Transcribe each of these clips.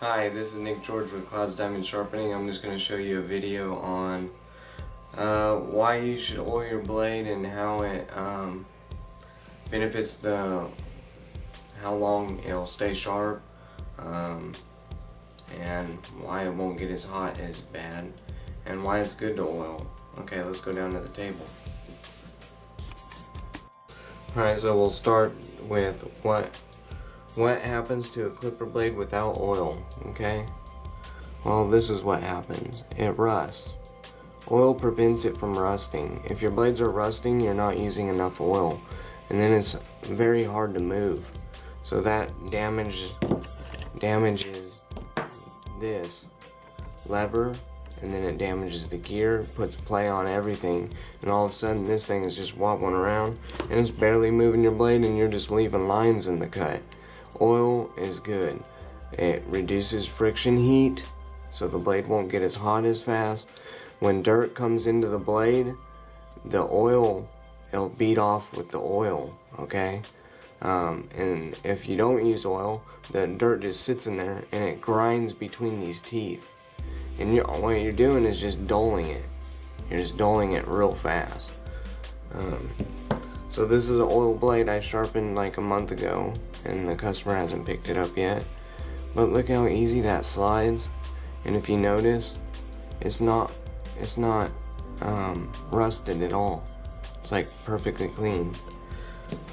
Hi, this is Nick George with Clouds Diamond Sharpening. I'm just going to show you a video on why you should oil your blade and how it benefits how long it'll stay sharp, and why it won't get as hot as bad, and why it's good to oil. Okay, let's go down to the table. Alright, so we'll start with what happens to a clipper blade without oil, okay? Well, this is what happens. It rusts. Oil prevents it from rusting. If your blades are rusting, you're not using enough oil, and then it's very hard to move. So that damages this lever, and then it damages the gear, puts play on everything, and all of a sudden this thing is just wobbling around, and it's barely moving your blade, and you're just leaving lines in the cut. Oil is good. It reduces friction heat, so the blade won't get as hot as fast. When dirt comes into the blade, the oil, it'll beat off with the oil, okay? And if you don't use oil, the dirt just sits in there and it grinds between these teeth. And what you're doing is just dulling it. You're just dulling it real fast. So this is an oil blade I sharpened like a month ago, and the customer hasn't picked it up yet. But look how easy that slides. And if you notice, it's not rusted at all. It's like perfectly clean.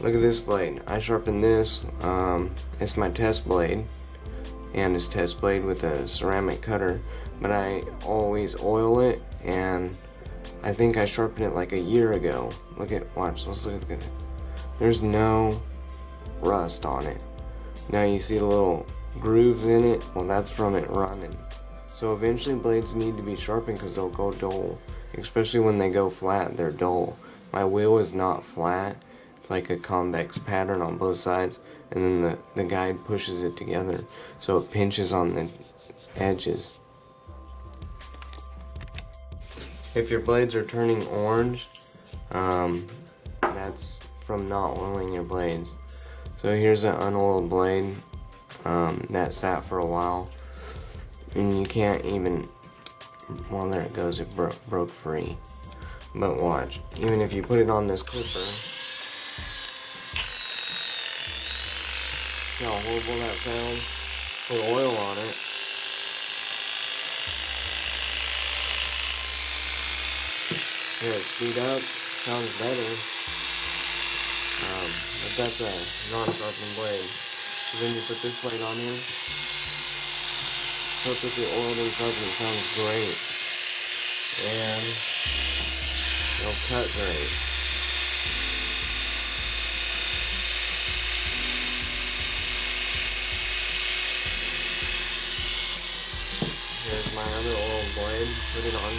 Look at this blade. I sharpened this. It's my test blade, and it's test blade with a ceramic cutter. But I always oil it, and I think I sharpened it like a year ago. Watch, let's look at it. There's no rust on it. Now you see the little grooves in it? Well, that's from it running. So eventually blades need to be sharpened because they'll go dull. Especially when they go flat, they're dull. My wheel is not flat. It's like a convex pattern on both sides, and then the guide pushes it together, so it pinches on the edges. If your blades are turning orange, that's from not oiling your blades. So here's an unoiled blade that sat for a while, and you can't even, well, there it goes, it broke free. But watch, even if you put it on this clipper, see how horrible that sounds? Put oil on it. Hear it speed up, sounds better. But that's a non-sharpened blade. So then you put this blade on here, perfectly oiled and sharpened, it sounds great. And it'll cut great. Here's my other oiled blade, put it on.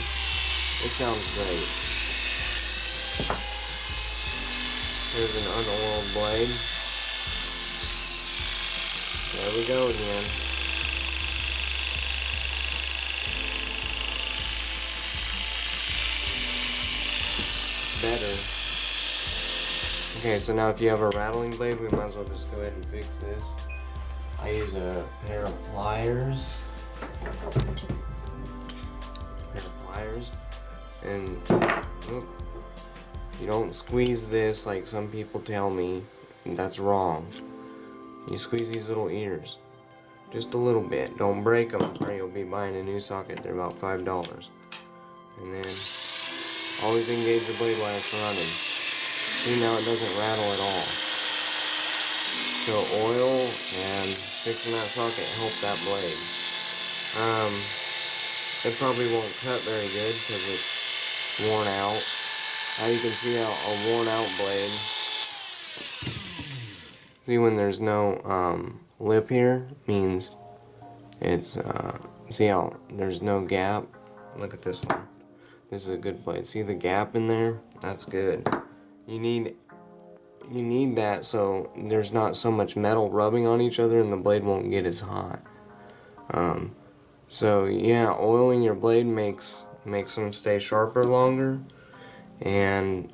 It sounds great. Here's an unoiled blade. There we go again. Better. Okay, so now if you have a rattling blade, we might as well just go ahead and fix this. I use a pair of pliers. And you don't squeeze this like some people tell me, and that's wrong. You squeeze these little ears just a little bit. Don't break them, or you'll be buying a new socket. They're about $5. And then always engage your blade while it's running. See, now it doesn't rattle at all. So oil and fixing that socket help that blade. It probably won't cut very good because it's worn out. Now you can see how a worn out blade. See, when there's no lip here, means it's see how there's no gap. Look at this one. This is a good blade. See the gap in there? That's good. You need that so there's not so much metal rubbing on each other and the blade won't get as hot. So yeah, oiling your blade makes them stay sharper longer, and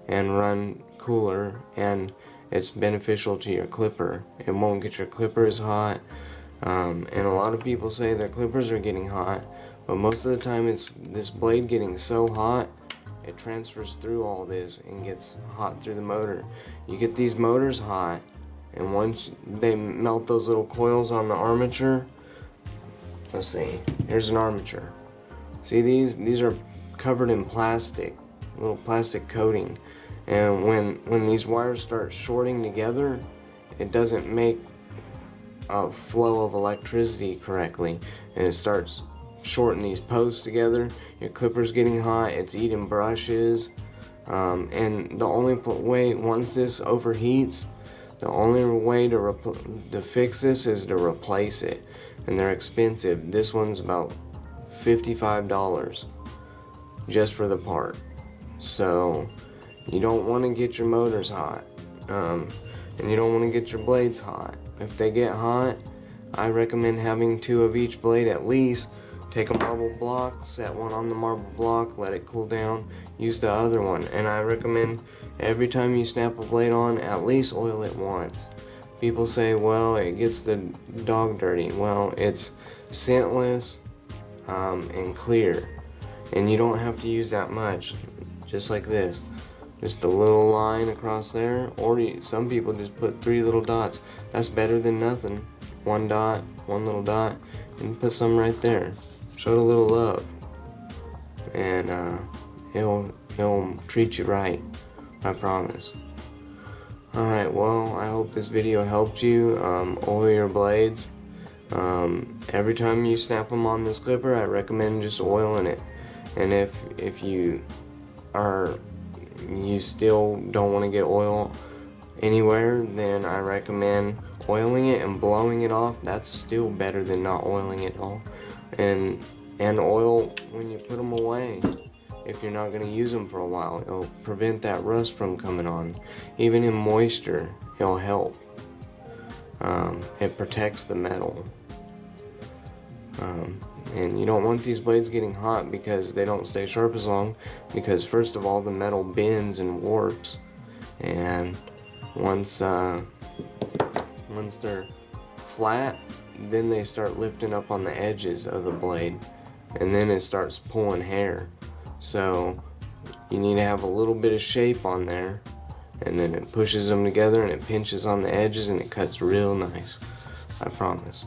run cooler, and it's beneficial to your clipper. It won't get your clippers hot. And a lot of people say their clippers are getting hot, but most of the time it's this blade getting so hot, it transfers through all this and gets hot through the motor. You get these motors hot, and once they melt those little coils on the armature, let's see, here's an armature. See, these are covered in plastic, little plastic coating, and when these wires start shorting together, it doesn't make a flow of electricity correctly, and it starts shorting these posts together. Your clipper's getting hot, it's eating brushes, and the only way, once this overheats, the only way to fix this is to replace it, and they're expensive. This one's about $55 just for the part. So you don't want to get your motors hot, and you don't want to get your blades hot. If they get hot, I recommend having 2 of each blade at least. Take a marble block, set one on the marble block, let it cool down, use the other one. And I recommend every time you snap a blade on, at least oil it once. People say, well, it gets the dog dirty. Well, it's scentless and clear, and you don't have to use that much, just like this. Just a little line across there, or some people just put 3 little dots. That's better than nothing. 1 dot, 1 little dot, and put some right there. Show it a little love, and he'll treat you right, I promise. Alright, well, I hope this video helped you. Oil your blades. Every time you snap them on this clipper, I recommend just oiling it. And if you still don't want to get oil anywhere, then I recommend oiling it and blowing it off. That's still better than not oiling it all. And oil when you put them away. If you're not going to use them for a while, it'll prevent that rust from coming on. Even in moisture, it'll help. It protects the metal. And you don't want these blades getting hot because they don't stay sharp as long, because first of all, the metal bends and warps, and once they're flat, then they start lifting up on the edges of the blade, and then it starts pulling hair. So you need to have a little bit of shape on there, and then it pushes them together and it pinches on the edges and it cuts real nice, I promise.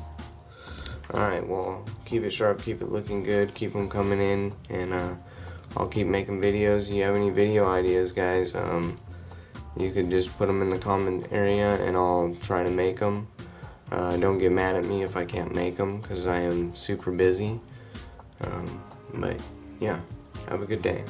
Alright, well, keep it sharp, keep it looking good, keep them coming in, and I'll keep making videos. If you have any video ideas, guys, you could just put them in the comment area and I'll try to make them. Don't get mad at me if I can't make them, because I am super busy. But yeah, have a good day.